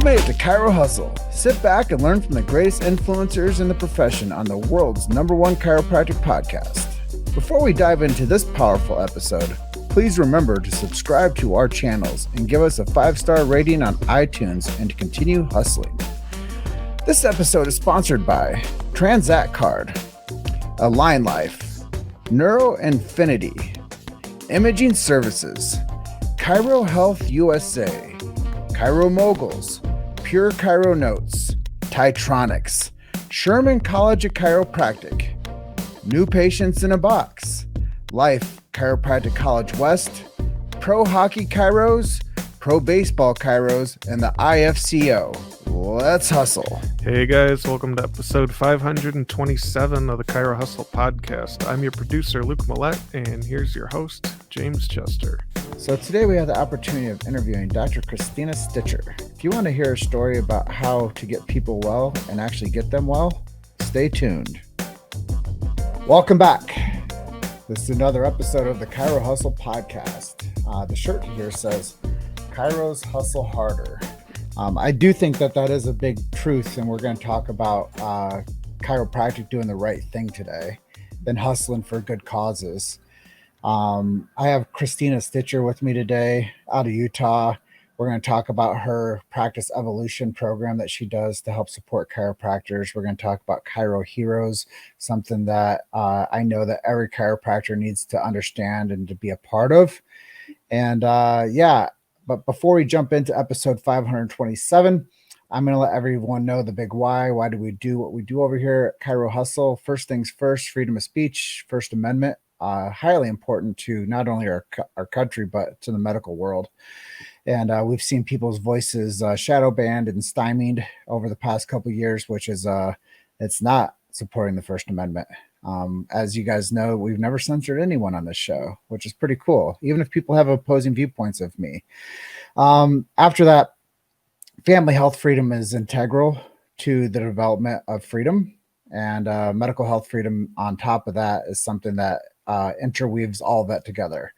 made it to Chiro Hustle. Sit back and learn from the greatest influencers in the profession on the world's #1 chiropractic podcast. Before we dive into this powerful episode, please remember to subscribe to our channels and give us a 5-star rating on iTunes and to continue hustling. This episode is sponsored by Transact Card, Align Life, Neuro Infinity, Imaging Services, Chiro Health USA, Chiro Moguls, Pure Chiro Notes, Titronics, Sherman College of Chiropractic, New Patients in a Box, Life Chiropractic College West, Pro Hockey Chiros, Pro Baseball Chiros, and the IFCO. Let's hustle. Hey guys, welcome to episode 527 of the Chiro Hustle podcast. I'm your producer, Luke Millette, and here's your host, James Chester. So today we have the opportunity of interviewing Dr. Kristina Stitcher. If you want to hear a story about how to get people well and actually get them well, stay tuned. Welcome back. This is another episode of the Chiro Hustle podcast. The shirt here says, Chiros Hustle Harder. I do think that is a big truth, and we're going to talk about chiropractic doing the right thing today, than hustling for good causes. I have Kristina Stitcher with me today out of Utah. We're going to talk about her practice evolution program that she does to help support chiropractors. We're going to talk about Chiro Heroes, something that I know that every chiropractor needs to understand and to be a part of. And but before we jump into episode 527, I'm going to let everyone know the big why. Why do we do what we do over here at Chiro Hustle? First things first, freedom of speech, First Amendment, highly important to not only our country, but to the medical world. And we've seen people's voices shadow banned and stymied over the past couple of years, which is it's not supporting the First Amendment. As you guys know, we've never censored anyone on this show, which is pretty cool, even if people have opposing viewpoints of me. After that, family health freedom is integral to the development of freedom, and medical health freedom on top of that is something that interweaves all of that together.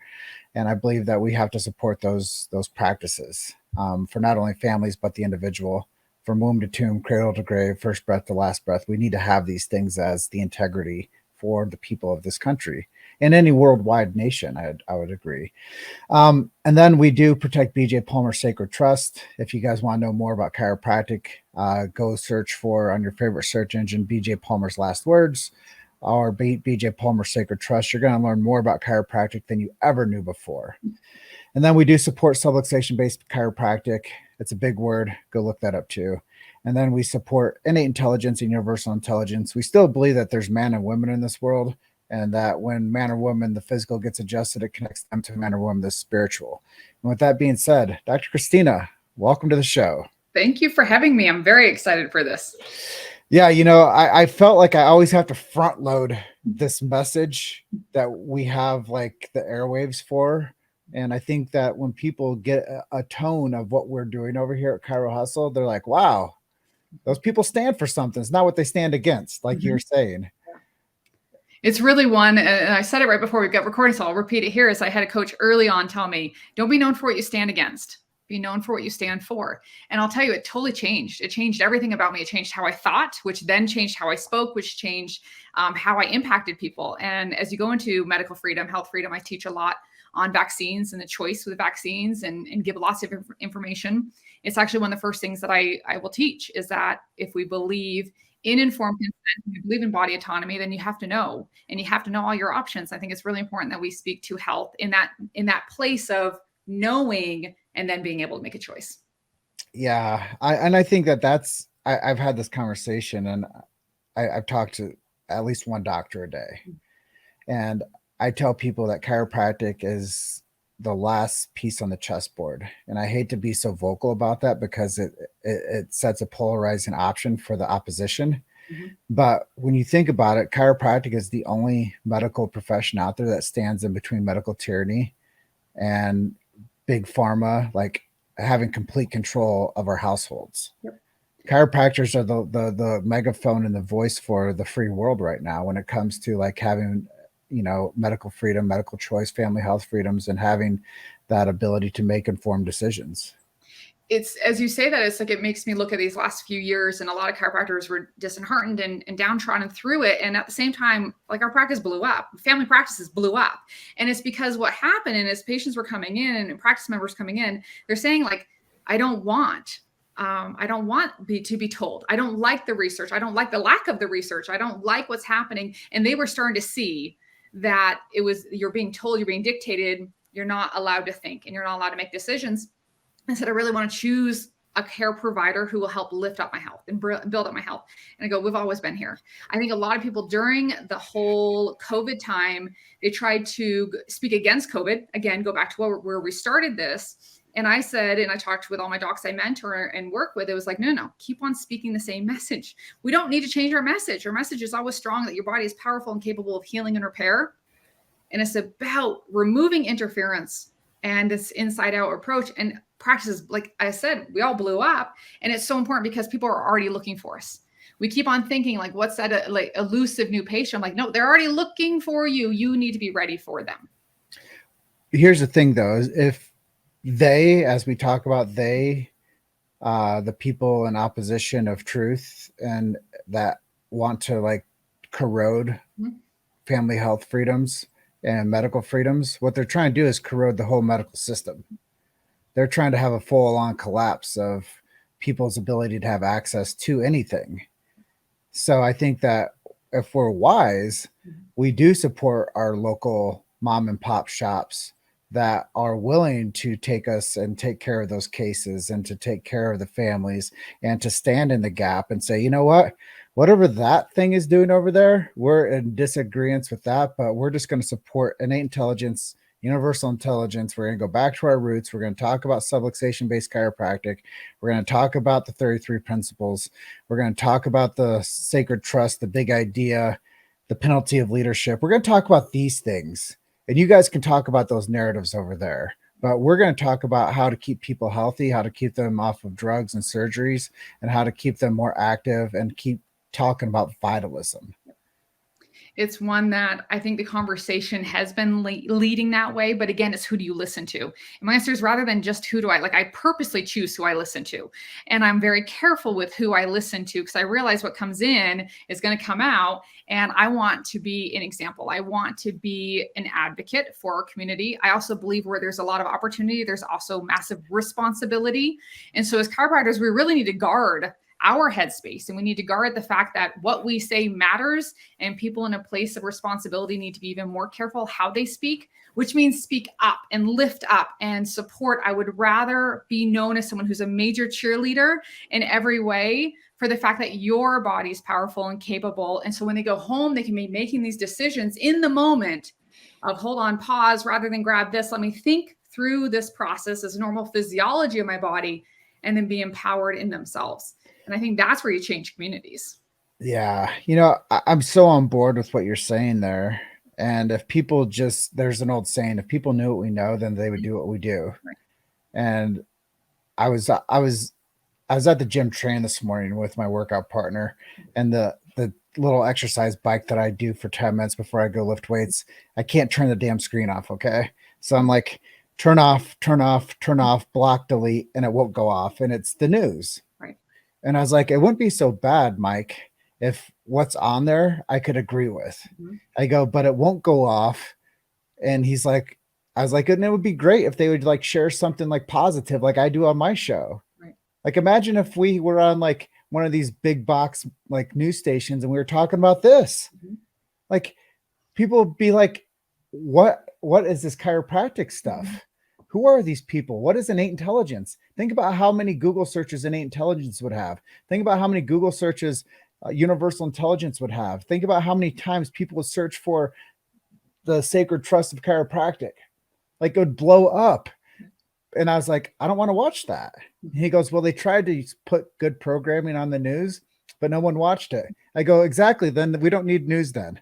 And I believe that we have to support those practices for not only families, but the individual. From womb to tomb, cradle to grave, first breath to last breath, we need to have these things as the integrity for the people of this country and any worldwide nation, I would agree. And then we do protect BJ Palmer Sacred Trust. If you guys want to know more about chiropractic, go search for on your favorite search engine, BJ Palmer's Last Words or BJ Palmer Sacred Trust. You're going to learn more about chiropractic than you ever knew before. And then we do support subluxation-based chiropractic. It's a big word. Go look that up too. And then we support innate intelligence and universal intelligence. We still believe that there's man and women in this world, and that when man or woman, the physical gets adjusted, it connects them to man or woman, the spiritual. And with that being said, Dr. Kristina, welcome to the show. Thank you for having me. I'm very excited for this. Yeah, I felt like I always have to front load this message that we have like the airwaves for. And I think that when people get a tone of what we're doing over here at Chiro Hustle, they're like, wow, those people stand for something. It's not what they stand against, like you're saying. It's really one, and I said it right before we got recording, so I'll repeat it here, is I had a coach early on tell me, don't be known for what you stand against. Be known for what you stand for. And I'll tell you, it totally changed. It changed everything about me. It changed how I thought, which then changed how I spoke, which changed how I impacted people. And as you go into medical freedom, health freedom, I teach a lot on vaccines and the choice with vaccines and give lots of information. It's actually one of the first things that I will teach is that if we believe in informed consent, if you believe in body autonomy, then you have to know, and you have to know all your options. I think it's really important that we speak to health in that place of knowing and then being able to make a choice. Yeah. I think that's, I've had this conversation, and I've talked to at least one doctor a day, and I tell people that chiropractic is the last piece on the chessboard. And I hate to be so vocal about that because it sets a polarizing option for the opposition. Mm-hmm. But when you think about it, chiropractic is the only medical profession out there that stands in between medical tyranny and big pharma, like having complete control of our households. Yep. Chiropractors are the megaphone and the voice for the free world right now when it comes to like having medical freedom, medical choice, family health freedoms, and having that ability to make informed decisions. it's, as you say that, it's like, it makes me look at these last few years, and a lot of chiropractors were disheartened and downtrodden through it. And at the same time, like, our practice blew up, family practices blew up. And it's because what happened, and as patients were coming in and practice members coming in, they're saying, like, I don't want to be told. I don't like the research. I don't like the lack of the research. I don't like what's happening. And they were starting to see that it was, you're being told, you're being dictated, you're not allowed to think, and you're not allowed to make decisions. I said, I really want to choose a care provider who will help lift up my health and build up my health. And I go, we've always been here. I think a lot of people during the whole COVID time, they tried to speak against COVID. Again, go back to where we started this. And I said, and I talked with all my docs I mentor and work with, it was like, no, keep on speaking the same message. We don't need to change our message. Our message is always strong, that your body is powerful and capable of healing and repair. And it's about removing interference and this inside out approach. And practices, like I said, we all blew up. And it's so important because people are already looking for us. We keep on thinking, like, what's that like elusive new patient? I'm like, no, they're already looking for you. You need to be ready for them. Here's the thing, though, is if they, as we talk about, the people in opposition of truth and that want to, like, corrode family health freedoms and medical freedoms, what they're trying to do is corrode the whole medical system. They're trying to have a full-on collapse of people's ability to have access to anything. So I think that if we're wise, we do support our local mom and pop shops that are willing to take us and take care of those cases and to take care of the families and to stand in the gap and say, you know what, whatever that thing is doing over there, we're in disagreement with that, but we're just going to support innate intelligence, universal intelligence. We're going to go back to our roots. We're going to talk about subluxation-based chiropractic. We're going to talk about the 33 principles. We're going to talk about the sacred trust, the big idea, the penalty of leadership. We're going to talk about these things. And you guys can talk about those narratives over there. But we're going to talk about how to keep people healthy, how to keep them off of drugs and surgeries, and how to keep them more active and keep talking about vitalism. It's one that I think the conversation has been leading that way. But again, it's who do you listen to? And my answer is, rather than just who do I like, I purposely choose who I listen to. And I'm very careful with who I listen to, because I realize what comes in is going to come out. And I want to be an example. I want to be an advocate for our community. I also believe where there's a lot of opportunity, there's also massive responsibility. And so as chiropractors, we really need to guard our headspace, and we need to guard the fact that what we say matters, and people in a place of responsibility need to be even more careful how they speak, which means speak up and lift up and support. I would rather be known as someone who's a major cheerleader in every way for the fact that your body is powerful and capable. And so when they go home, they can be making these decisions in the moment of, hold on, pause, rather than grab this. Let me think through this process as normal physiology of my body, and then be empowered in themselves. And I think that's where you change communities. Yeah. You know, I'm so on board with what you're saying there. And if people just, there's an old saying, if people knew what we know, then they would do what we do. Right. And I was at the gym training this morning with my workout partner, and the little exercise bike that I do for 10 minutes before I go lift weights, I can't turn the damn screen off. Okay. So I'm like, turn off, block, delete, and it won't go off. And it's the news. And I was like, it wouldn't be so bad, Mike, if what's on there I could agree with. Mm-hmm. I go, but it won't go off. And he's like, I was like, and it would be great if they would, like, share something like positive, like I do on my show. Right. Like, imagine if we were on, like, one of these big box, like, news stations, and we were talking about this. Mm-hmm. Like, people would be like, what is this chiropractic stuff? Mm-hmm. Who are these people? What is innate intelligence? Think about how many Google searches innate intelligence would have. Think about how many Google searches universal intelligence would have. Think about how many times people would search for the sacred trust of chiropractic. Like, it would blow up. And I was like, I don't want to watch that. And he goes, well, they tried to put good programming on the news, but no one watched it. I go, exactly. Then we don't need news then.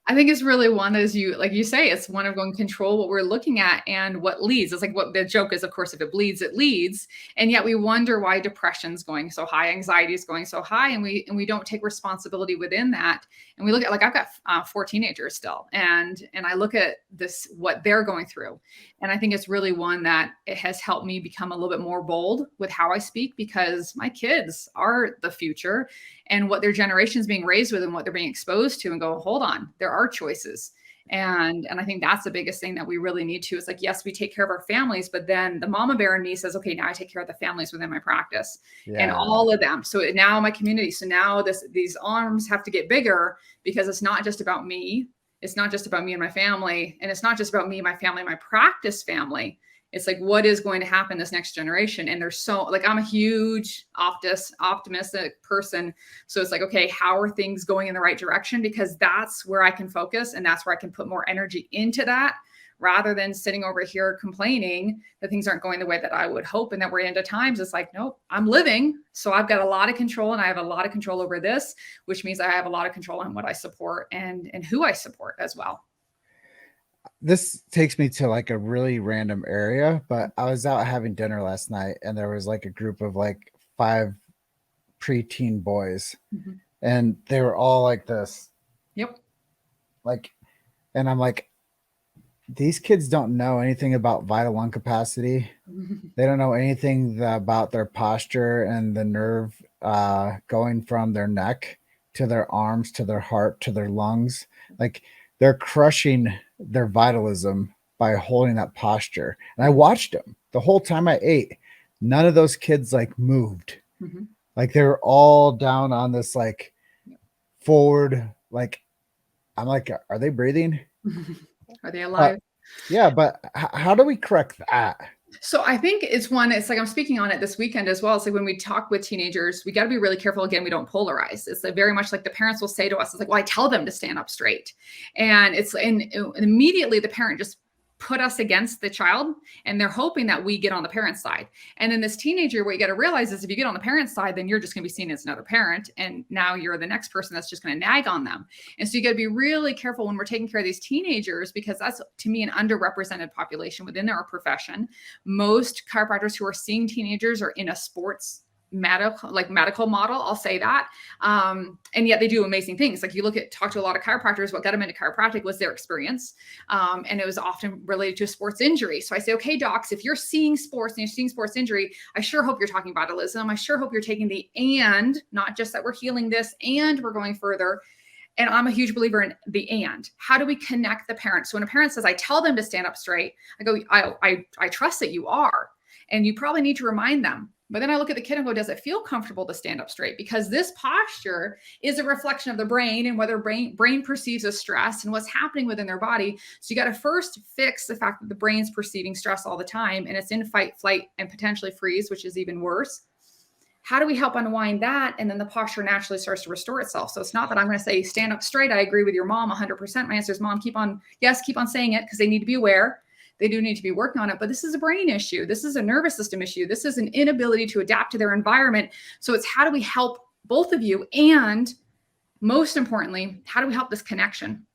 I think it's really one as you, like you say, it's one of going control what we're looking at and what leads. It's like what the joke is, of course, if it bleeds, it leads. And yet we wonder why depression's going so high, anxiety is going so high, and we don't take responsibility within that. And we look at, like, I've got 4 teenagers still, and I look at this, what they're going through. And I think it's really one that it has helped me become a little bit more bold with how I speak, because my kids are the future, and what their generation's being raised with and what they're being exposed to, and go, hold on, there are choices. And I think that's the biggest thing that we really need to, is like, yes, we take care of our families, but then the mama bear in me says, okay, now I take care of the families within my practice and all of them. So now my community, so now these arms have to get bigger, because it's not just about me. It's not just about me and my family. And it's not just about me, my family, my practice family. It's like, what is going to happen this next generation? And there's so, like, I'm a huge optimistic person. So it's like, okay, how are things going in the right direction? Because that's where I can focus, and that's where I can put more energy into that, rather than sitting over here complaining that things aren't going the way that I would hope. And that we're into times, it's like, nope, I'm living. So I've got a lot of control, and I have a lot of control over this, which means I have a lot of control on what I support and who I support as well. This takes me to like a really random area, but I was out having dinner last night, and there was like a group of like 5 preteen boys, and they were all like this. Yep. Like, and I'm like, these kids don't know anything about vital lung capacity. They don't know anything about their posture and the nerve going from their neck to their arms, to their heart, to their lungs. Like, they're crushing their vitalism by holding that posture. And I watched them the whole time I ate. None of those kids like moved. Like, they were all down on this like forward. Like, I'm like, are they breathing? Are they alive? Yeah, but how do we correct that? So I think it's like I'm speaking on it this weekend as well. It's like when we talk with teenagers, we got to be really careful. Again, we don't polarize. It's like very much like the parents will say to us, it's like, well, I tell them to stand up straight. And immediately the parent just put us against the child, and they're hoping that we get on the parent side. And then this teenager, what you got to realize is, if you get on the parent side, then you're just going to be seen as another parent. And now you're the next person that's just going to nag on them. And so you got to be really careful when we're taking care of these teenagers, because that's, to me, an underrepresented population within our profession. Most chiropractors who are seeing teenagers are in a sports medical model, I'll say that. And yet they do amazing things. Like, you talk to a lot of chiropractors, what got them into chiropractic was their experience. And it was often related to a sports injury. So I say, okay, docs, if you're seeing sports and you're seeing sports injury, I sure hope you're talking vitalism. I sure hope you're taking and not just that we're healing this and we're going further. And I'm a huge believer in the and. How do we connect the parent? So when a parent says, I tell them to stand up straight, I go, I trust that you are. And you probably need to remind them. But then I look at the kid and go, does it feel comfortable to stand up straight? Because this posture is a reflection of the brain and whether brain perceives as stress and what's happening within their body. So you got to first fix the fact that the brain's perceiving stress all the time, and it's in fight, flight, and potentially freeze, which is even worse. How do we help unwind that? And then the posture naturally starts to restore itself. So it's not that I'm going to say, stand up straight. I agree with your mom 100%. My answer is, mom, keep on saying it, because they need to be aware. They do need to be working on it, but this is a brain issue. This is a nervous system issue. This is an inability to adapt to their environment. So it's, how do we help both of you? And most importantly, how do we help this connection?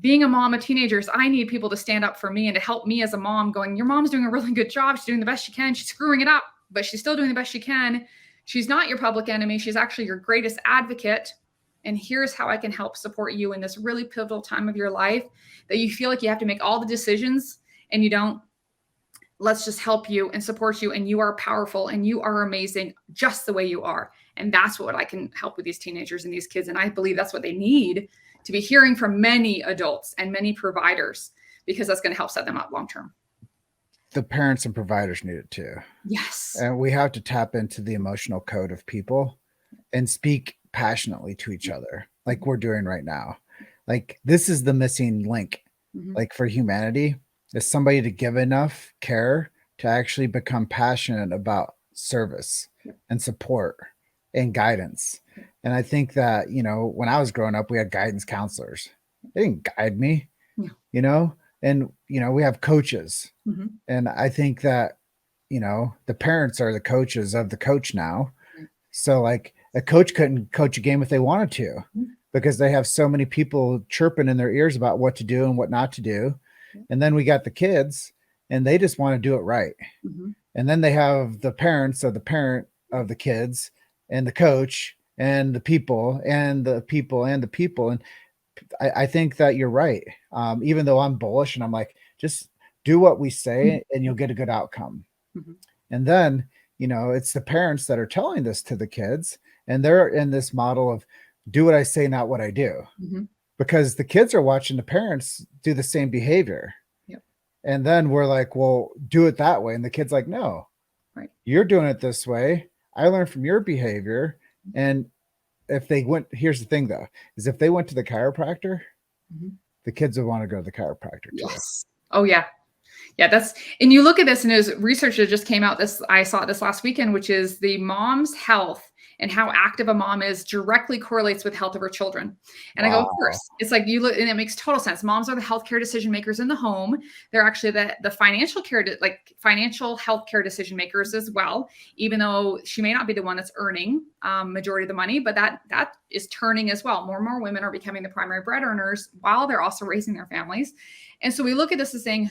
Being a mom of teenagers, I need people to stand up for me and to help me as a mom, going, your mom's doing a really good job. She's doing the best she can. She's screwing it up, but she's still doing the best she can. She's not your public enemy. She's actually your greatest advocate. And here's how I can help support you in this really pivotal time of your life that you feel like you have to make all the decisions. And you don't. Let's just help you and support you. And you are powerful and you are amazing just the way you are. And that's what I can help with these teenagers and these kids. And I believe that's what they need to be hearing from many adults and many providers, because that's going to help set them up long term. The parents and providers need it too. Yes. And we have to tap into the emotional code of people and speak passionately to each other, like we're doing right now. Like, this is the missing link, like, for humanity. Is somebody to give enough care to actually become passionate about service and support and guidance. And I think that, when I was growing up, we had guidance counselors. They didn't guide me, and, we have coaches. And I think that, the parents are the coaches of the coach now. So like, a coach couldn't coach a game if they wanted to. because they have so many people chirping in their ears about what to do and what not to do. And then we got the kids and they just want to do it right. Mm-hmm. And then they have the parents of the parent of the kids and the coach and the people and the people and the people. And I think that you're right. Even though I'm bullish and I'm like, just do what we say and you'll get a good outcome. Mm-hmm. And then, it's the parents that are telling this to the kids, and they're in this model of do what I say, not what I do, Mm-hmm. because the kids are watching the parents do the same behavior. Yep. And then we're like, well, do it that way. And the kid's like, no, right, you're doing it this way. I learned from your behavior. And if they went, here's the thing though, is if they went to the chiropractor, mm-hmm. the kids would want to go to the chiropractor too. Yes. Oh yeah. Yeah, and you look at this, and there's research that just came out. I saw it this last weekend, which is the mom's health and how active a mom is directly correlates with health of her children. And Wow. I go, of course, it's like you look, and it makes total sense. Moms are the healthcare decision makers in the home. They're actually the financial financial healthcare decision makers as well, even though she may not be the one that's earning majority of the money, but that is turning as well. More and more women are becoming the primary bread earners while they're also raising their families. And so we look at this as saying,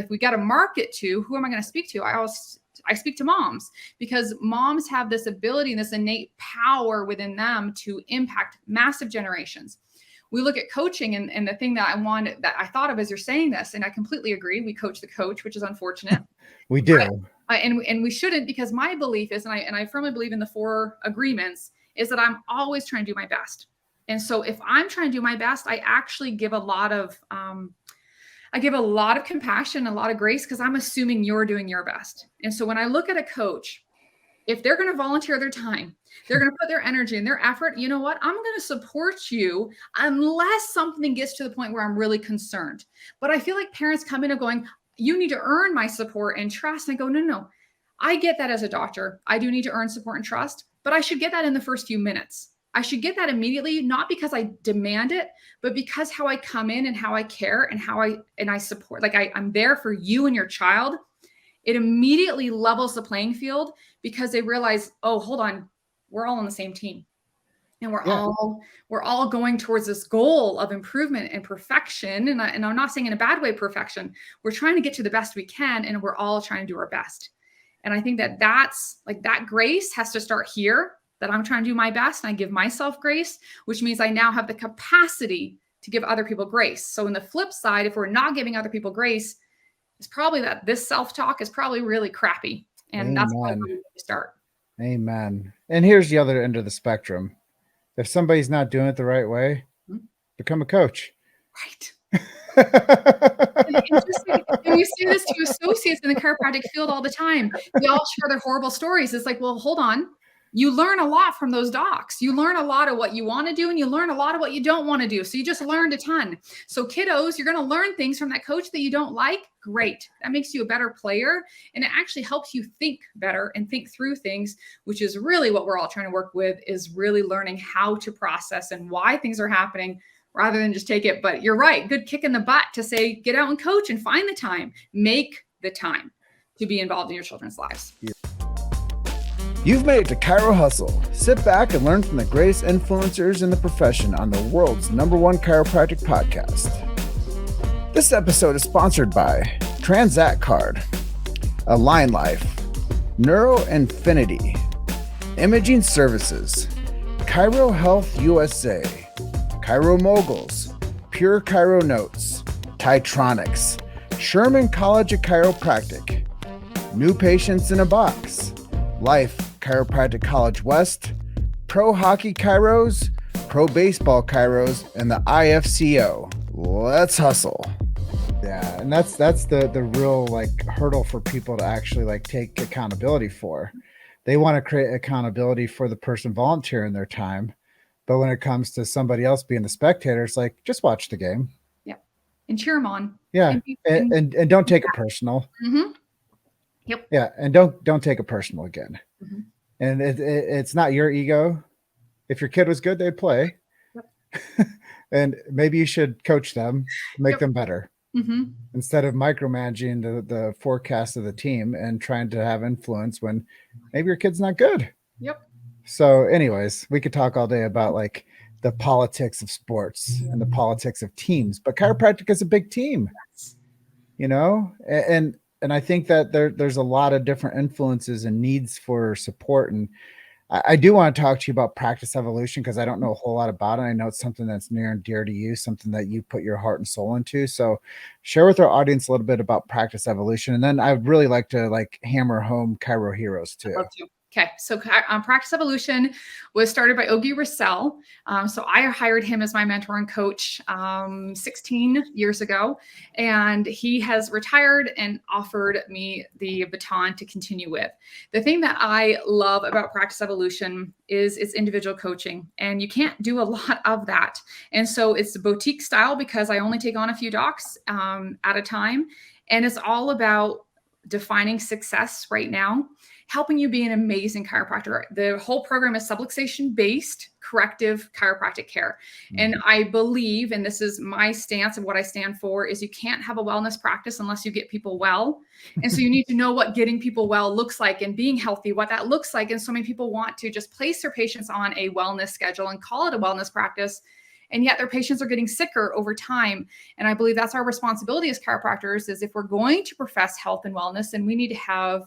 we got to market to, who am I going to speak to? I speak to moms, because moms have this ability and this innate power within them to impact massive generations. We look at coaching, and the thing that I thought of as you're saying this, and I completely agree. We coach the coach, which is unfortunate. We do. And we shouldn't, because my belief is, and I firmly believe in the 4 agreements, is that I'm always trying to do my best. And so if I'm trying to do my best, I actually give a lot of compassion, a lot of grace, because I'm assuming you're doing your best. And so when I look at a coach, if they're going to volunteer their time, they're going to put their energy and their effort, you know what? I'm going to support you unless something gets to the point where I'm really concerned. But I feel like parents come in and going, you need to earn my support and trust. And I go, no. I get that as a doctor. I do need to earn support and trust, but I should get that in the first few minutes. I should get that immediately, not because I demand it, but because how I come in and how I care and how I support, I'm there for you and your child. It immediately levels the playing field, because they realize, oh, hold on, we're all on the same team. And we're all going towards this goal of improvement and perfection. And I'm not saying in a bad way, perfection. We're trying to get to the best we can, and we're all trying to do our best. And I think that's that grace has to start here, that I'm trying to do my best, and I give myself grace, which means I now have the capacity to give other people grace. So in the flip side, if we're not giving other people grace, it's probably that this self-talk is probably really crappy. And Amen. That's where we need to start. Amen. And here's the other end of the spectrum. If somebody's not doing it the right way, become a coach. Right. And we see this to associates in the chiropractic field all the time. They all share their horrible stories. It's like, well, hold on. You learn a lot from those docs. You learn a lot of what you want to do, and you learn a lot of what you don't want to do. So you just learned a ton. So kiddos, you're going to learn things from that coach that you don't like. Great. That makes you a better player. And it actually helps you think better and think through things, which is really what we're all trying to work with, is really learning how to process and why things are happening, rather than just take it. But you're right. Good kick in the butt to say, get out and coach and find the time. Make the time to be involved in your children's lives. You've made it to Chiro Hustle. Sit back and learn from the greatest influencers in the profession on the world's #1 chiropractic podcast. This episode is sponsored by Transact Card, Align Life, Neuro Infinity, Imaging Services, Chiro Health USA, Chiro Moguls, Pure Chiro Notes, Titronics, Sherman College of Chiropractic, New Patients in a Box, Life Chiropractic College West, Pro Hockey Chiros, Pro Baseball Chiros, and the IFCO. Let's hustle. Yeah, and that's the real hurdle for people to actually take accountability for. They want to create accountability for the person volunteering their time, but when it comes to somebody else being the spectator, it's like, just watch the game. Yeah, and cheer them on. Yeah, and don't take it personal. Mm-hmm. Yep. Yeah, and don't take it personal again. Mm-hmm. And it's not your ego. If your kid was good, they'd play. Yep. And maybe you should coach them, make them better. Mm-hmm. Instead of micromanaging the forecast of the team and trying to have influence when maybe your kid's not good. Yep. So anyways, we could talk all day about the politics of sports and the politics of teams, but chiropractic is a big team, you know, and I think that there's a lot of different influences and needs for support. And I do want to talk to you about practice evolution because I don't know a whole lot about it. I know it's something that's near and dear to you, something that you put your heart and soul into. So share with our audience a little bit about practice evolution. And then I'd really like to hammer home Chiro heroes too. Love to. Okay, so Practice Evolution was started by Ogie Russell. So I hired him as my mentor and coach 16 years ago, and he has retired and offered me the baton to continue with. The thing that I love about Practice Evolution is its individual coaching, and you can't do a lot of that. And so it's boutique style because I only take on a few docs at a time, and it's all about defining success right now, helping you be an amazing chiropractor. The whole program is subluxation-based corrective chiropractic care. And I believe, and this is my stance and what I stand for, is you can't have a wellness practice unless you get people well. And so you need to know what getting people well looks like and being healthy, what that looks like. And so many people want to just place their patients on a wellness schedule and call it a wellness practice. And yet their patients are getting sicker over time. And I believe that's our responsibility as chiropractors, is if we're going to profess health and wellness, then we need to have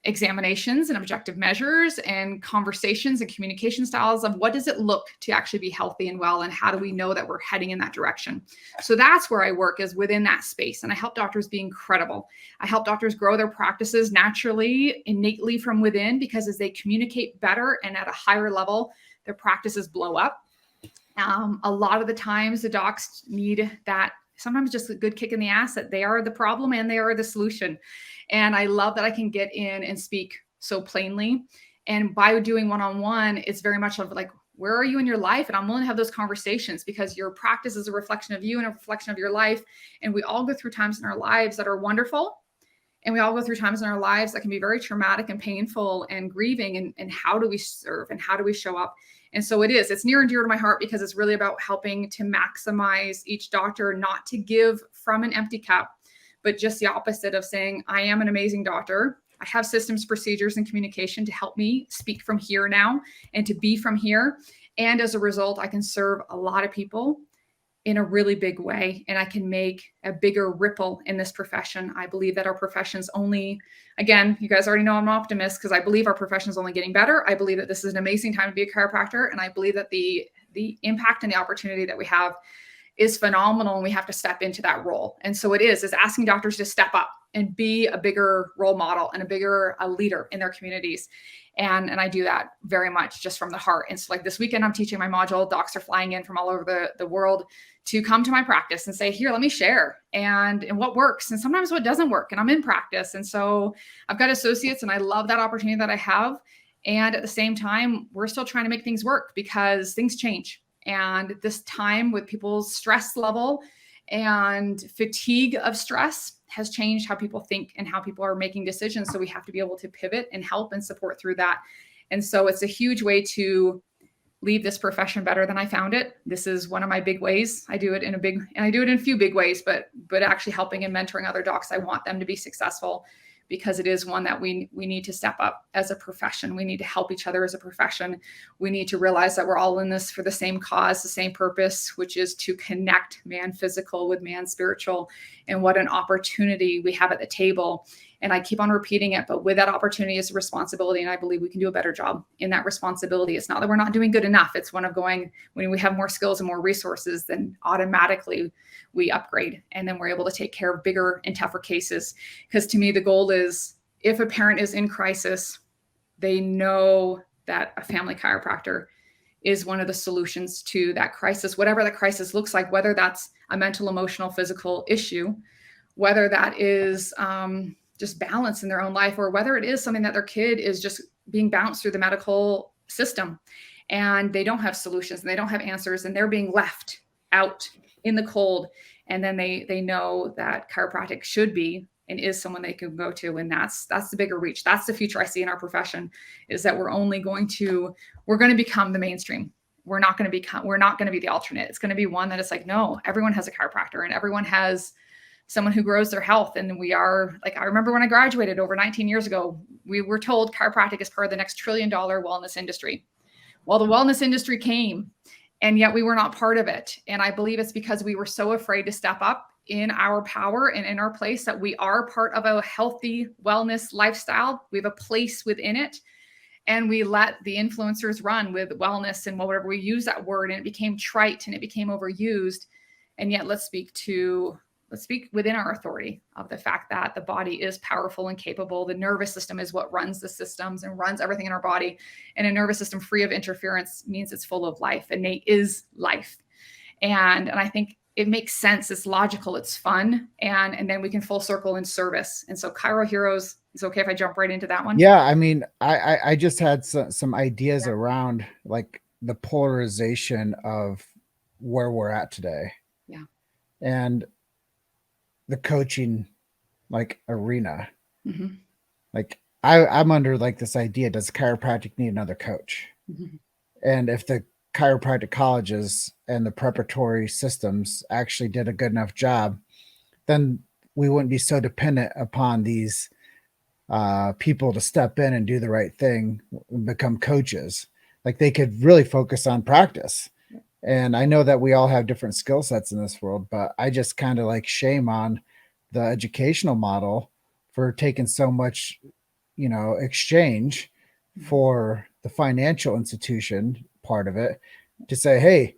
examinations and objective measures and conversations and communication styles of what does it look to actually be healthy and well, and how do we know that we're heading in that direction. So that's where I work, is within that space. And I help doctors be incredible. I help doctors grow their practices naturally, innately from within, because as they communicate better and at a higher level, their practices blow up. A lot of the times the docs need that, sometimes just a good kick in the ass, that they are the problem and they are the solution. And I love that I can get in and speak so plainly. And by doing one-on-one, it's very much of like, where are you in your life? And I'm willing to have those conversations, because your practice is a reflection of you and a reflection of your life. And we all go through times in our lives that are wonderful. And we all go through times in our lives that can be very traumatic and painful and grieving. And how do we serve and how do we show up? And so it's near and dear to my heart, because it's really about helping to maximize each doctor, not to give from an empty cup, but just the opposite of saying, I am an amazing doctor. I have systems, procedures, and communication to help me speak from here now and to be from here. And as a result, I can serve a lot of people in a really big way, and I can make a bigger ripple in this profession. I believe that our profession's only, again, you guys already know I'm an optimist, because I believe our profession is only getting better. I believe that this is an amazing time to be a chiropractor, and I believe that the impact and the opportunity that we have is phenomenal, and we have to step into that role. And so it is asking doctors to step up and be a bigger role model and a leader in their communities. And I do that very much just from the heart. And so like this weekend, I'm teaching my module. Docs are flying in from all over the world to come to my practice and say, here, let me share and what works and sometimes what doesn't work. And I'm in practice. And so I've got associates, and I love that opportunity that I have. And at the same time, we're still trying to make things work, because things change. And this time with people's stress level and fatigue of stress has changed how people think and how people are making decisions. So we have to be able to pivot and help and support through that. And so it's a huge way to leave this profession better than I found it. This is one of my big ways. I do it in a few big ways, but actually helping and mentoring other docs. I want them to be successful, because it is one that we need to step up as a profession. We need to help each other as a profession. We need to realize that we're all in this for the same cause, the same purpose, which is to connect man physical with man spiritual. And what an opportunity we have at the table. And I keep on repeating it, but with that opportunity is a responsibility. And I believe we can do a better job in that responsibility. It's not that we're not doing good enough. It's one of going, when we have more skills and more resources, then automatically we upgrade. And then we're able to take care of bigger and tougher cases. Because to me, the goal is, if a parent is in crisis, they know that a family chiropractor is one of the solutions to that crisis, whatever that crisis looks like, whether that's a mental, emotional, physical issue, whether that is just balance in their own life, or whether it is something that their kid is just being bounced through the medical system and they don't have solutions and they don't have answers, and they're being left out in the cold. And then they know that chiropractic should be and is someone they can go to. And that's the bigger reach. That's the future I see in our profession, is that we're going to become the mainstream. We're not going to be the alternate. It's going to be one that is like, no, everyone has a chiropractor and everyone has someone who grows their health. And we are, like, I remember when I graduated over 19 years ago, we were told chiropractic is part of the next $1 trillion wellness industry. Well, the wellness industry came And yet we were not part of it. And I believe it's because we were so afraid to step up in our power and in our place that we are part of a healthy wellness lifestyle. We have a place within it. And we let the influencers run with wellness and whatever we use that word, and it became trite and it became overused. And yet let's speak within our authority of the fact that the body is powerful and capable. The nervous system is what runs the systems and runs everything in our body. And a nervous system free of interference means it's full of life. Innate is life. And I think it makes sense. It's logical. It's fun. And then we can full circle in service. And so Chiro Heroes, is it okay if I jump right into that one? Yeah. I mean, I just had some ideas around like the polarization of where we're at today. Yeah. And the coaching like arena. Mm-hmm. Like I'm under like this idea, does chiropractic need another coach? Mm-hmm. And if the chiropractic colleges and the preparatory systems actually did a good enough job, then we wouldn't be so dependent upon these people to step in and do the right thing and become coaches. Like they could really focus on practice. And I know that we all have different skill sets in this world, but I just kind of like shame on the educational model for taking so much, exchange for the financial institution part of it to say, hey,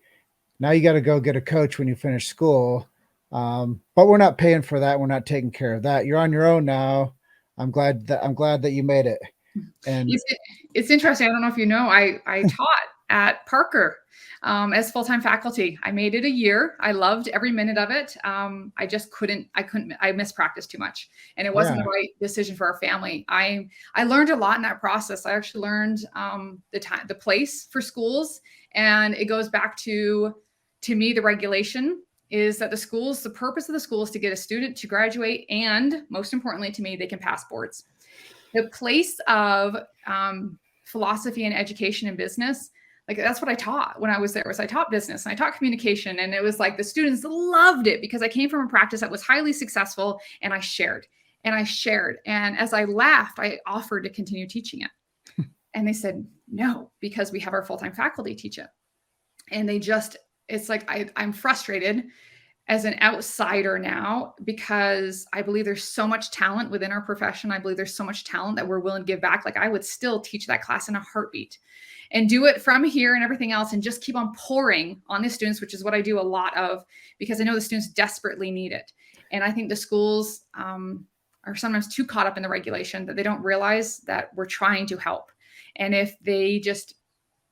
now you got to go get a coach when you finish school. But we're not paying for that. We're not taking care of that. You're on your own now. I'm glad that you made it. And it's interesting. I don't know if you know, I taught at Parker as full-time faculty. I made it a year. I loved every minute of it. I mispracticed too much, and it wasn't the right decision for our family. I learned a lot in that process. I actually learned the place for schools, and it goes back to me, the regulation is that the purpose of the school is to get a student to graduate, and most importantly to me, they can pass boards. The place of philosophy and education and business, like that's what I taught when I was there. I taught business and I taught communication, and it was like the students loved it because I came from a practice that was highly successful, and I shared. And as I left, I offered to continue teaching it, and they said no, because we have our full-time faculty teach it. And it's like I'm frustrated as an outsider now, because I believe there's so much talent within our profession. I believe there's so much talent that we're willing to give back. Like I would still teach that class in a heartbeat and do it from here and everything else, and just keep on pouring on the students, which is what I do a lot of, because I know the students desperately need it. And I think the schools are sometimes too caught up in the regulation that they don't realize that we're trying to help. And if they just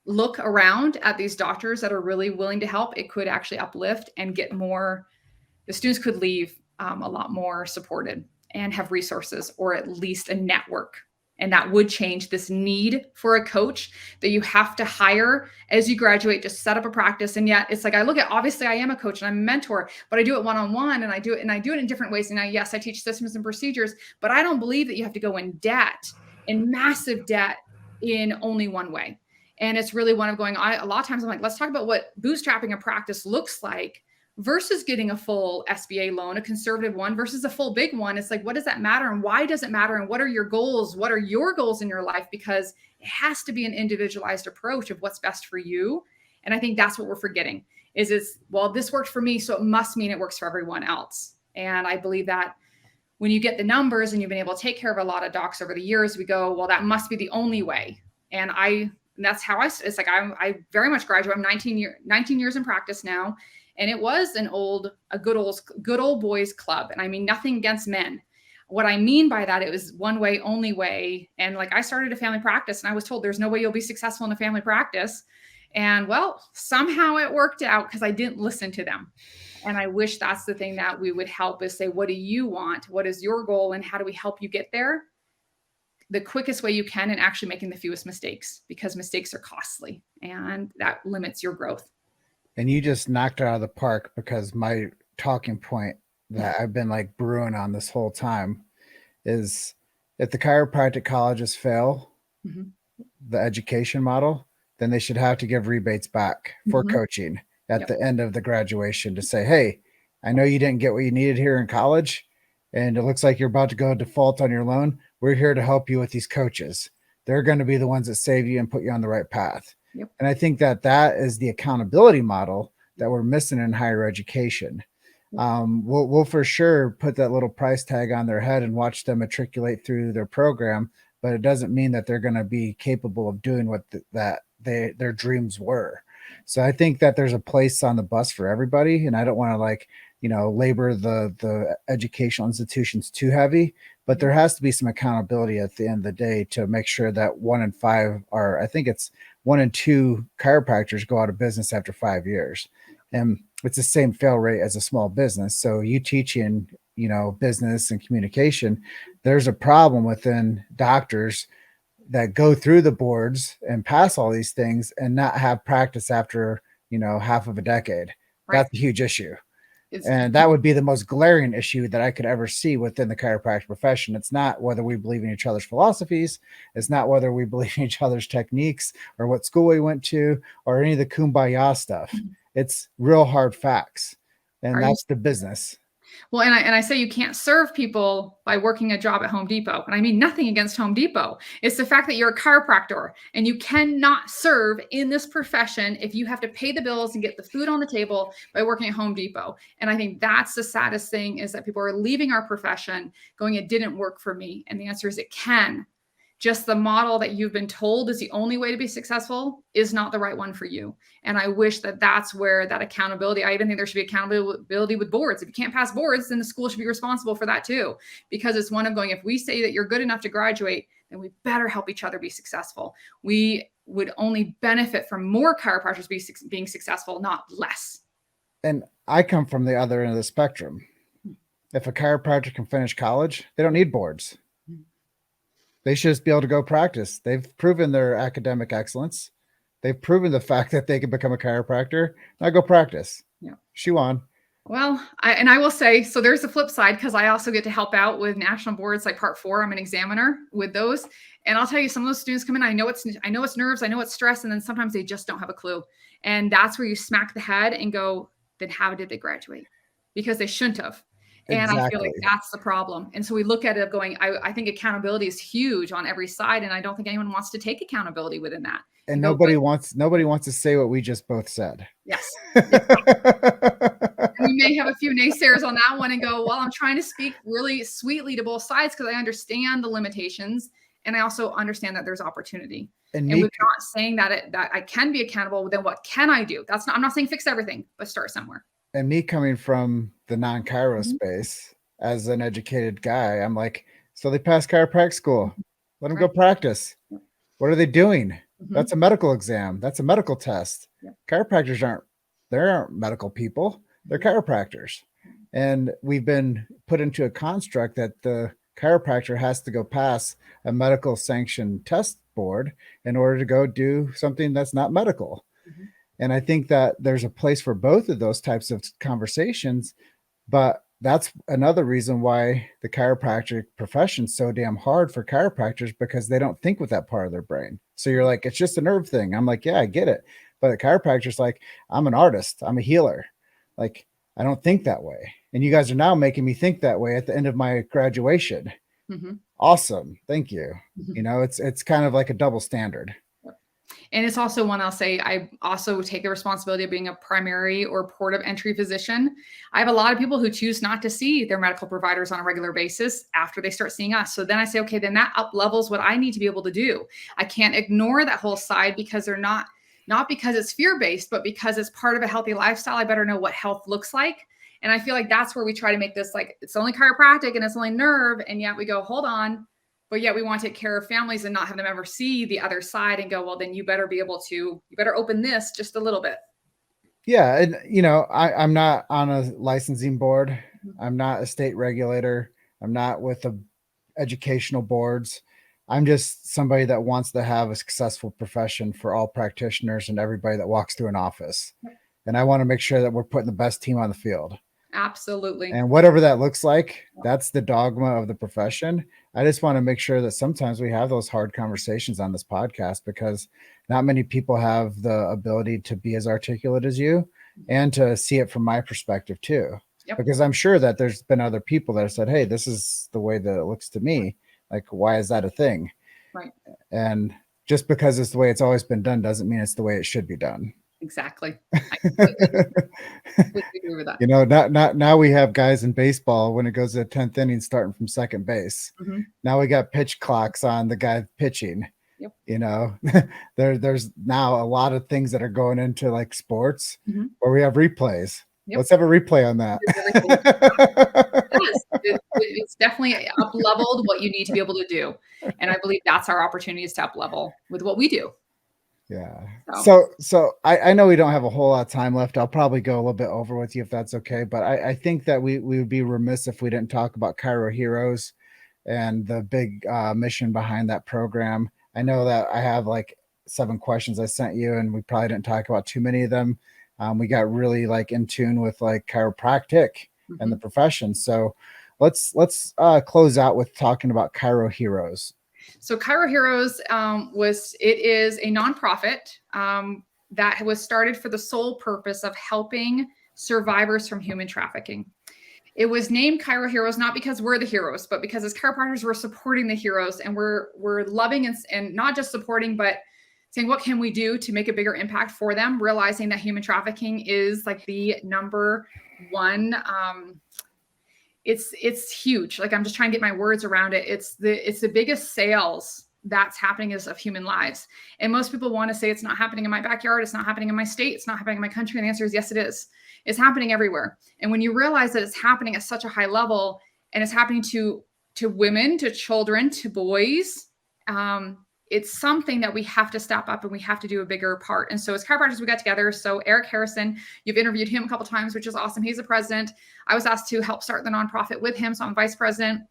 look around at these doctors that are really willing to help, it could actually uplift and get more. The students could leave a lot more supported and have resources, or at least a network. And that would change this need for a coach that you have to hire as you graduate to set up a practice. And yet it's like, I look at, obviously I am a coach and I'm a mentor, but I do it one-on-one, and I do it in different ways. And now, yes, I teach systems and procedures, but I don't believe that you have to go in massive debt in only one way. And it's really one of going, a lot of times I'm like, let's talk about what bootstrapping a practice looks like versus getting a full SBA loan, a conservative one versus a full big one. It's like, what does that matter? And why does it matter? And what are your goals? What are your goals in your life? Because it has to be an individualized approach of what's best for you. And I think that's what we're forgetting well, this worked for me, so it must mean it works for everyone else. And I believe that when you get the numbers and you've been able to take care of a lot of docs over the years, we go, well, that must be the only way. And that's how it's like, I very much graduate. I'm 19 years in practice now. And it was a good old boys club. And I mean, nothing against men. What I mean by that, it was one way, only way. And like, I started a family practice and I was told there's no way you'll be successful in a family practice. And well, somehow it worked out because I didn't listen to them. And I wish that's the thing that we would help is say, what do you want? What is your goal? And how do we help you get there the quickest way you can, and actually making the fewest mistakes, because mistakes are costly and that limits your growth. And you just knocked it out of the park, because my talking point that I've been like brewing on this whole time is, if the chiropractic colleges fail the education model, then they should have to give rebates back for coaching at the end of the graduation to say, hey, I know you didn't get what you needed here in college, and it looks like you're about to go default on your loan. We're here to help you with these coaches. They're going to be the ones that save you and put you on the right path. Yep. And I think that is the accountability model that we're missing in higher education. We'll for sure put that little price tag on their head and watch them matriculate through their program, but it doesn't mean that they're going to be capable of doing what their dreams were. So I think that there's a place on the bus for everybody, and I don't want to labor the educational institutions too heavy, but there has to be some accountability at the end of the day to make sure that 1 in 5 I think it's 1 in 2 chiropractors go out of business after 5 years. And it's the same fail rate as a small business. So you teaching, business and communication, there's a problem within doctors that go through the boards and pass all these things and not have practice after, half of a decade. Right. That's a huge issue. And that would be the most glaring issue that I could ever see within the chiropractic profession. It's not whether we believe in each other's philosophies. It's not whether we believe in each other's techniques or what school we went to or any of the kumbaya stuff. It's real hard facts. And that's the business. Well, and I say you can't serve people by working a job at Home Depot. And I mean nothing against Home Depot. It's the fact that you're a chiropractor and you cannot serve in this profession if you have to pay the bills and get the food on the table by working at Home Depot. And I think that's the saddest thing, is that people are leaving our profession going, it didn't work for me. And the answer is it can. Just the model that you've been told is the only way to be successful is not the right one for you. And I wish that that's where that accountability, I even think there should be accountability with boards. If you can't pass boards, then the school should be responsible for that too. Because it's one of going, if we say that you're good enough to graduate, then we better help each other be successful. We would only benefit from more chiropractors being successful, not less. And I come from the other end of the spectrum. If a chiropractor can finish college, they don't need boards. They should just be able to go practice. They've proven their academic excellence. They've proven the fact that they can become a chiropractor. Now go practice. Yeah. Shoe on. Well, I will say, so there's the flip side, because I also get to help out with national boards like Part 4. I'm an examiner with those. And I'll tell you, some of those students come in, I know it's nerves, I know it's stress, and then sometimes they just don't have a clue. And that's where you smack the head and go, then how did they graduate? Because they shouldn't have. And exactly. I feel like that's the problem. And so we look at it going, I think accountability is huge on every side. And I don't think anyone wants to take accountability within that. And nobody wants to say what we just both said. Yes. And we may have a few naysayers on that one and go, well, I'm trying to speak really sweetly to both sides because I understand the limitations. And I also understand that there's opportunity. And we're not saying that I can be accountable. Then what can I do? I'm not saying fix everything, but start somewhere. And me coming from the non-chiro space as an educated guy, I'm like, so they passed chiropractic school. Let them go practice. What are they doing? That's a medical exam. That's a medical test. Chiropractors aren't medical people. They're chiropractors. And we've been put into a construct that the chiropractor has to go pass a medical sanctioned test board in order to go do something that's not medical. And I think that there's a place for both of those types of conversations, but that's another reason why the chiropractic profession is so damn hard for chiropractors, because they don't think with that part of their brain. So you're like, it's just a nerve thing. I'm like, yeah, I get it. But the chiropractor's like, I'm an artist. I'm a healer. Like, I don't think that way. And you guys are now making me think that way at the end of my graduation. Awesome. Thank you. It's kind of like a double standard. And it's also one, I'll say, I also take the responsibility of being a primary or port of entry physician. I have a lot of people who choose not to see their medical providers on a regular basis after they start seeing us. So then I say, okay, then that up levels what I need to be able to do. I can't ignore that whole side because they're not because it's fear-based, but because it's part of a healthy lifestyle. I better know what health looks like. And I feel like that's where we try to make this like, it's only chiropractic and it's only nerve. And yet we go, hold on. But yet we want to take care of families and not have them ever see the other side and go, well, then you better open this just a little bit. Yeah. And, I'm not on a licensing board. I'm not a state regulator. I'm not with the educational boards. I'm just somebody that wants to have a successful profession for all practitioners and everybody that walks through an office. And I want to make sure that we're putting the best team on the field. Absolutely. And whatever that looks like, that's the dogma of the profession. I just want to make sure that sometimes we have those hard conversations on this podcast, because not many people have the ability to be as articulate as you and to see it from my perspective too. Because I'm sure that there's been other people that have said, hey, this is the way that it looks to me. Like, why is that a thing? Right. And just because it's the way it's always been done doesn't mean it's the way it should be done. Exactly. I completely agree with that. You know, now we have guys in baseball when it goes to the 10th inning starting from second base. Mm-hmm. Now we got pitch clocks on the guy pitching. Yep. You know, there's now a lot of things that are going into like sports Mm-hmm. where we have replays. Yep. Let's have a replay on that. Yes, it's definitely up leveled what you need to be able to do. And I believe that's our opportunity, is to up level with what we do. Yeah. So I know we don't have a whole lot of time left. I'll probably go a little bit over with you if that's okay. But I think that we would be remiss if we didn't talk about Chiro Heroes and the big mission behind that program. I know that I have like 7 questions I sent you, and we probably didn't talk about too many of them. We got really like in tune with like chiropractic and the profession. So let's close out with talking about Chiro Heroes. So Chiro Heroes is a nonprofit that was started for the sole purpose of helping survivors from human trafficking. It was named Chiro Heroes not because we're the heroes, but because as chiropractors, we're supporting the heroes, and we're loving and not just supporting, but saying, what can we do to make a bigger impact for them? Realizing that human trafficking is like the number one. It's huge. Like, I'm just trying to get my words around it. It's the biggest sales that's happening of human lives. And most people want to say it's not happening in my backyard. It's not happening in my state. It's not happening in my country. And the answer is yes, it is. It's happening everywhere. And when you realize that it's happening at such a high level, and it's happening to women, to children, to boys, it's something that we have to step up and we have to do a bigger part. And so as chiropractors, we got together. So Eric Harrison, you've interviewed him a couple of times, which is awesome. He's the president. I was asked to help start the nonprofit with him. So I'm vice president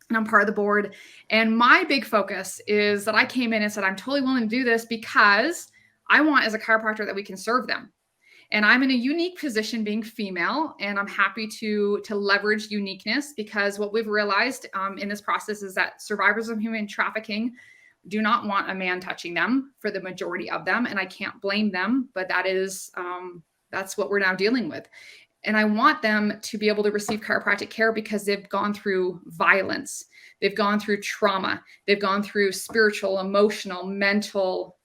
and I'm part of the board. And my big focus is that I came in and said, I'm totally willing to do this because I want, as a chiropractor, that we can serve them. And I'm in a unique position being female, and I'm happy to leverage uniqueness, because what we've realized in this process is that survivors of human trafficking do not want a man touching them, for the majority of them. And I can't blame them, but that's what we're now dealing with. And I want them to be able to receive chiropractic care because they've gone through violence. They've gone through trauma. They've gone through spiritual, emotional, mental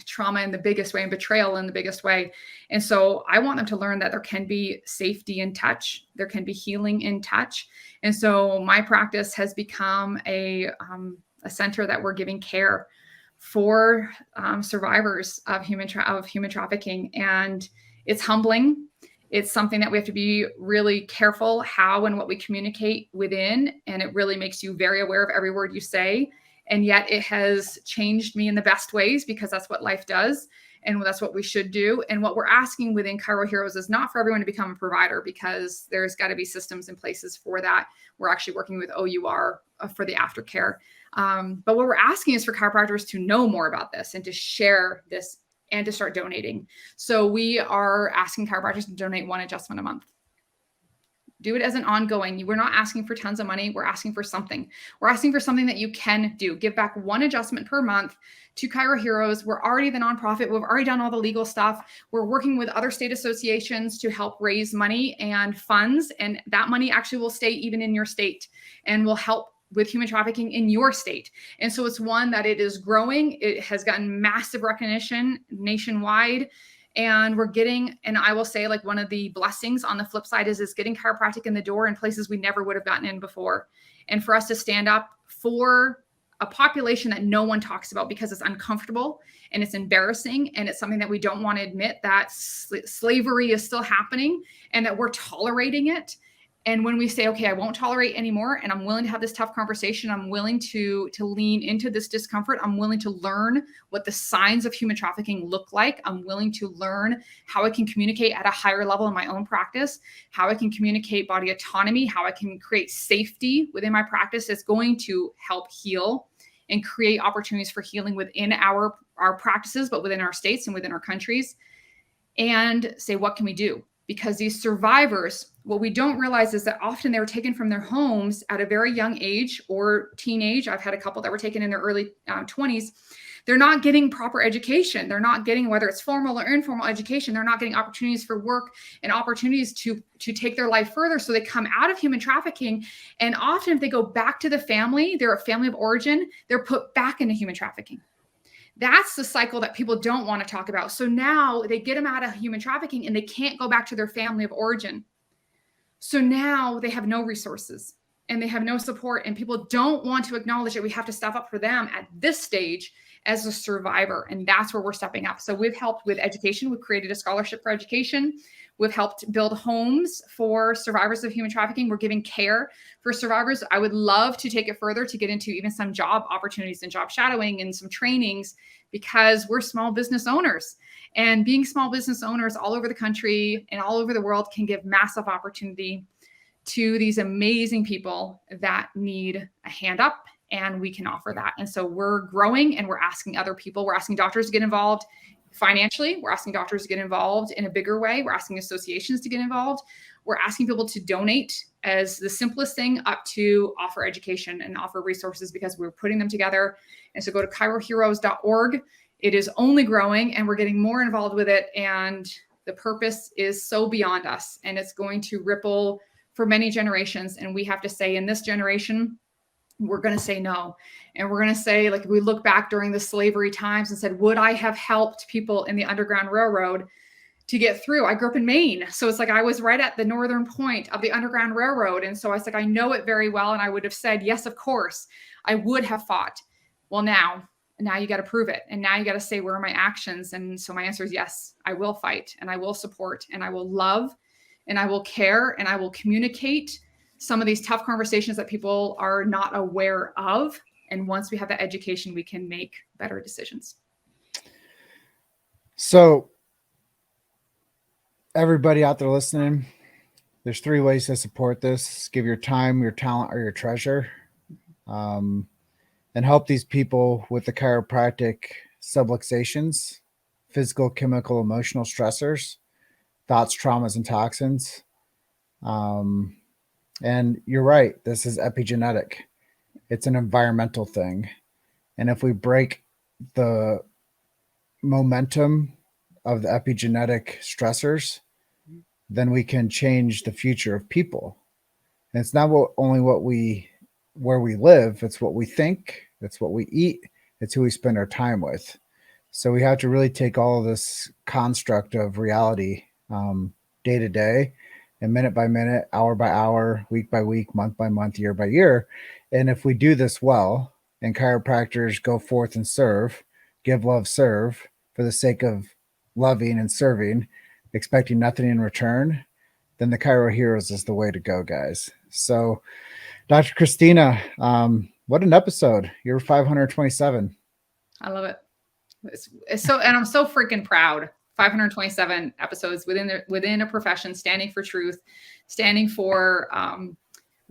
trauma in the biggest way, and betrayal in the biggest way. And so I want them to learn that there can be safety in touch. There can be healing in touch. And so my practice has become a center that we're giving care for survivors of human trafficking. And it's humbling. It's something that we have to be really careful how and what we communicate within. And it really makes you very aware of every word you say. And yet it has changed me in the best ways, because that's what life does. And that's what we should do. And what we're asking within Chiro Heroes is not for everyone to become a provider, because there's got to be systems and places for that. We're actually working with OUR for the aftercare. But what we're asking is for chiropractors to know more about this and to share this and to start donating. So we are asking chiropractors to donate 1 adjustment a month. Do it as an ongoing. We're not asking for tons of money. We're asking for something. We're asking for something that you can do. Give back 1 adjustment per month to Chiro Heroes. We're already the nonprofit. We've already done all the legal stuff. We're working with other state associations to help raise money and funds. And that money actually will stay even in your state and will help with human trafficking in your state. And so it's one that it is growing. It has gotten massive recognition nationwide. And we're getting, and I will say, like, one of the blessings on the flip side is getting chiropractic in the door in places we never would have gotten in before. And for us to stand up for a population that no one talks about because it's uncomfortable and it's embarrassing. And it's something that we don't want to admit, that slavery is still happening and that we're tolerating it. And when we say, okay, I won't tolerate anymore, and I'm willing to have this tough conversation, I'm willing to lean into this discomfort, I'm willing to learn what the signs of human trafficking look like, I'm willing to learn how I can communicate at a higher level in my own practice, how I can communicate body autonomy, how I can create safety within my practice, is going to help heal and create opportunities for healing within our practices, but within our states and within our countries, and say, what can we do? Because these survivors, what we don't realize is that often they were taken from their homes at a very young age or teenage. I've had a couple that were taken in their early 20s. They're not getting proper education. They're not getting, whether it's formal or informal education, they're not getting opportunities for work and opportunities to take their life further. So they come out of human trafficking. And often if they go back to the family, they're a family of origin, they're put back into human trafficking. That's the cycle that people don't want to talk about. So now they get them out of human trafficking and they can't go back to their family of origin. So now they have no resources and they have no support, and people don't want to acknowledge that we have to step up for them at this stage as a survivor. And that's where we're stepping up. So we've helped with education. We've created a scholarship for education. We've helped build homes for survivors of human trafficking. We're giving care for survivors. I would love to take it further to get into even some job opportunities and job shadowing and some trainings, because we're small business owners. And being small business owners all over the country and all over the world can give massive opportunity to these amazing people that need a hand up, and we can offer that. And so we're growing, and we're asking other people, we're asking doctors to get involved financially. We're asking doctors to get involved in a bigger way. We're asking associations to get involved. We're asking people to donate as the simplest thing, up to offer education and offer resources, because we're putting them together. And so go to chiroheroes.org. It is only growing, and we're getting more involved with it. And the purpose is so beyond us, and it's going to ripple for many generations. And we have to say, in this generation, we're going to say no. And we're going to say, like, if we look back during the slavery times and said, would I have helped people in the Underground Railroad to get through? I grew up in Maine. So it's like, I was right at the northern point of the Underground Railroad. And so I was like, I know it very well. And I would have said, yes, of course, I would have fought. Well, now you got to prove it. And now you got to say, where are my actions? And so my answer is yes, I will fight, and I will support, and I will love, and I will care, and I will communicate some of these tough conversations that people are not aware of. And once we have that education, we can make better decisions. So everybody out there listening, there's 3 ways to support this. Give your time, your talent, or your treasure, and help these people with the chiropractic subluxations, physical, chemical, emotional stressors, thoughts, traumas, and toxins. And you're right, this is epigenetic. It's an environmental thing. And if we break the momentum of the epigenetic stressors, then we can change the future of people. And it's not only where we live, it's what we think, it's what we eat, it's who we spend our time with. So we have to really take all of this construct of reality, day to day, and minute by minute, hour by hour, week by week, month by month, year by year. And if we do this well, and chiropractors go forth and serve, give, love, serve, for the sake of loving and serving, expecting nothing in return, then the Chiro Heroes is the way to go, guys. So, Dr. Kristina, what an episode. You're 527. I love it. It's so, and I'm so freaking proud. 527 episodes within a profession, standing for truth, standing for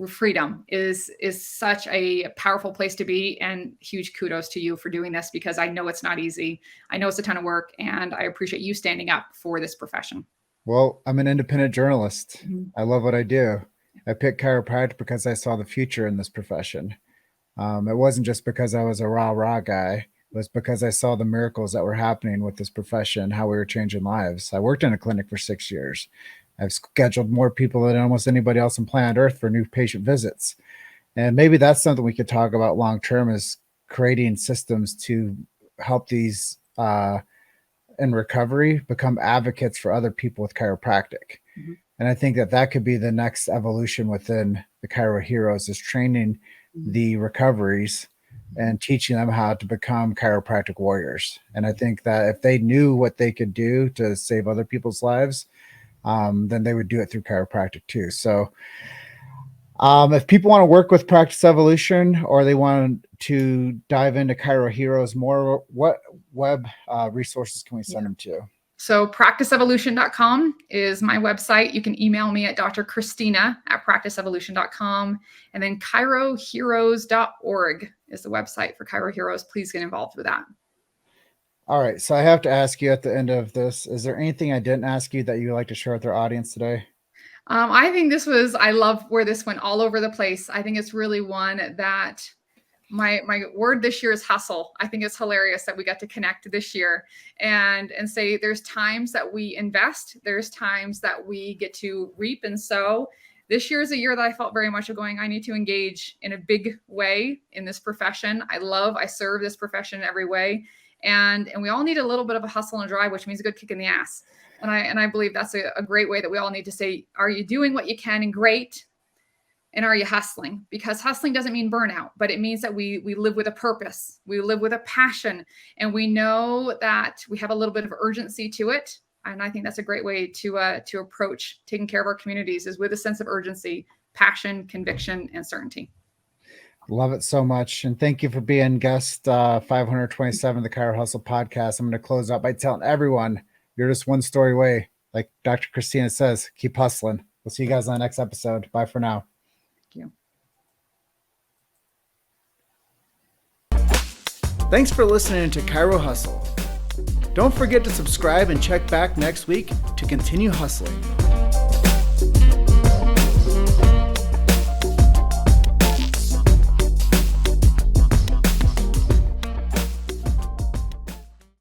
freedom is such a powerful place to be. And huge kudos to you for doing this, because I know it's not easy. I know it's a ton of work, and I appreciate you standing up for this profession. Well, I'm an independent journalist. Mm-hmm. I love what I do. I picked chiropractic because I saw the future in this profession. It wasn't just because I was a rah-rah guy. It was because I saw the miracles that were happening with this profession, how we were changing lives. I worked in a clinic for 6 years. I've scheduled more people than almost anybody else on planet Earth for new patient visits. And maybe that's something we could talk about long-term, is creating systems to help these in recovery become advocates for other people with chiropractic. Mm-hmm. And I think that could be the next evolution within the Chiro Heroes, is training the recoveries and teaching them how to become chiropractic warriors. And I think that if they knew what they could do to save other people's lives, then they would do it through chiropractic too. So if people want to work with Practice Evolution, or they want to dive into Chiro Heroes more, what web resources can we send them to? So practiceevolution.com is my website. You can email me at drchristina@practiceevolution.com. And then chiroheroes.org is the website for Chiro Heroes. Please get involved with that. All right. So I have to ask you at the end of this, is there anything I didn't ask you that you would like to share with our audience today? I think I love where this went all over the place. I think it's really one that my word this year is hustle. I think it's hilarious that we got to connect this year and say there's times that we invest, there's times that we get to reap and sow. This year is a year that I felt very much of going, I need to engage in a big way in this profession. I serve this profession in every way. And we all need a little bit of a hustle and a drive, which means a good kick in the ass. And I believe that's a great way that we all need to say, are you doing what you can and great? And are you hustling? Because hustling doesn't mean burnout, but it means that we live with a purpose. We live with a passion, and we know that we have a little bit of urgency to it. And I think that's a great way to approach taking care of our communities, is with a sense of urgency, passion, conviction, and certainty. Love it so much. And thank you for being guest 527 of the Chiro Hustle podcast. I'm going to close out by telling everyone you're just one story away. Like Dr. Kristina says, keep hustling. We'll see you guys on the next episode. Bye for now. Thank you. Thanks for listening to Chiro Hustle. Don't forget to subscribe and check back next week to continue hustling.